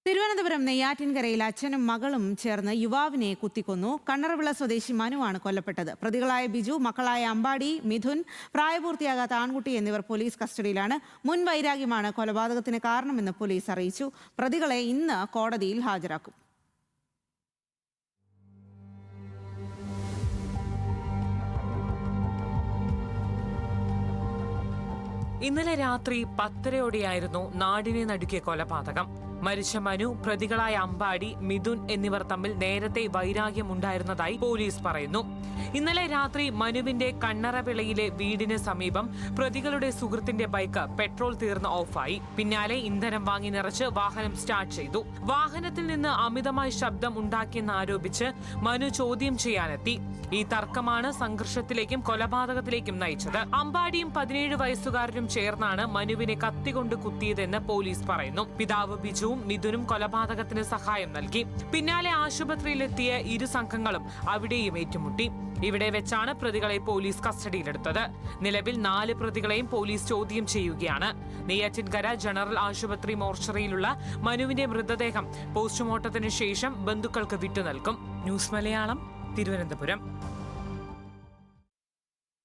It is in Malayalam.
തിരുവനന്തപുരം നെയ്യാറ്റിൻകരയിൽ അച്ഛനും മകളും ചേർന്ന് യുവാവിനെ കുത്തിക്കൊന്നു. കണ്ണറവിള സ്വദേശി മനുവാണ് കൊല്ലപ്പെട്ടത്. പ്രതികളായ ബിജു, മക്കളായ അമ്പാടി, മിഥുൻ, പ്രായപൂർത്തിയാകാത്ത ആൺകുട്ടി എന്നിവർ പോലീസ് കസ്റ്റഡിയിലാണ്. മുൻ വൈരാഗ്യമാണ് കൊലപാതകത്തിന് കാരണമെന്ന് പോലീസ് അറിയിച്ചു. പ്രതികളെ ഇന്ന് കോടതിയിൽ ഹാജരാക്കും. ഇന്നലെ രാത്രി 10:30 നാടിനെ നടുക്കിയ കൊലപാതകം. മരിച്ച മനു, പ്രതികളായ അമ്പാടി, മിഥുൻ എന്നിവർ തമ്മിൽ നേരത്തെ വൈരാഗ്യമുണ്ടായിരുന്നതായി പോലീസ് പറയുന്നു. ഇന്നലെ രാത്രി മനുവിന്റെ കണ്ണറവിളയിലെ വീടിന് സമീപം പ്രതികളുടെ സുഹൃത്തിന്റെ ബൈക്ക് പെട്രോൾ തീർന്ന് ഓഫായി. പിന്നാലെ ഇന്ധനം വാങ്ങി നിറച്ച് വാഹനം സ്റ്റാർട്ട് ചെയ്തു. വാഹനത്തിൽ നിന്ന് അമിതമായി ശബ്ദം ഉണ്ടാക്കിയെന്നാരോപിച്ച് മനു ചോദ്യം ചെയ്യാനെത്തി. ഈ തർക്കമാണ് സംഘർഷത്തിലേക്കും കൊലപാതകത്തിലേക്കും നയിച്ചത്. അമ്പാടിയും 17 വയസ്സുകാരനും ചേർന്നാണ് മനുവിനെ കത്തികൊണ്ട് കുത്തിയതെന്ന് പോലീസ് പറയുന്നു. പിതാവ് ബിജുവും മിഥുനും കൊലപാതകത്തിന് സഹായം നൽകി. പിന്നാലെ ആശുപത്രിയിലെത്തിയ ഇരു സംഘങ്ങളും അവിടെയും ഏറ്റുമുട്ടി. ഇവിടെ വെച്ചാണ് പ്രതികളെ പോലീസ് കസ്റ്റഡിയിലെടുത്തത്. നിലവിൽ 4 പ്രതികളെയും പോലീസ് ചോദ്യം ചെയ്യുകയാണ്. നെയ്യാറ്റിൻകര ജനറൽ ആശുപത്രി മോർച്ചറിയിലുള്ള മനുവിന്റെ മൃതദേഹം പോസ്റ്റ്മോർട്ടത്തിന് ശേഷം ബന്ധുക്കൾക്ക് വിട്ടുനൽകും. ന്യൂസ് മലയാളം, തിരുവനന്തപുരം.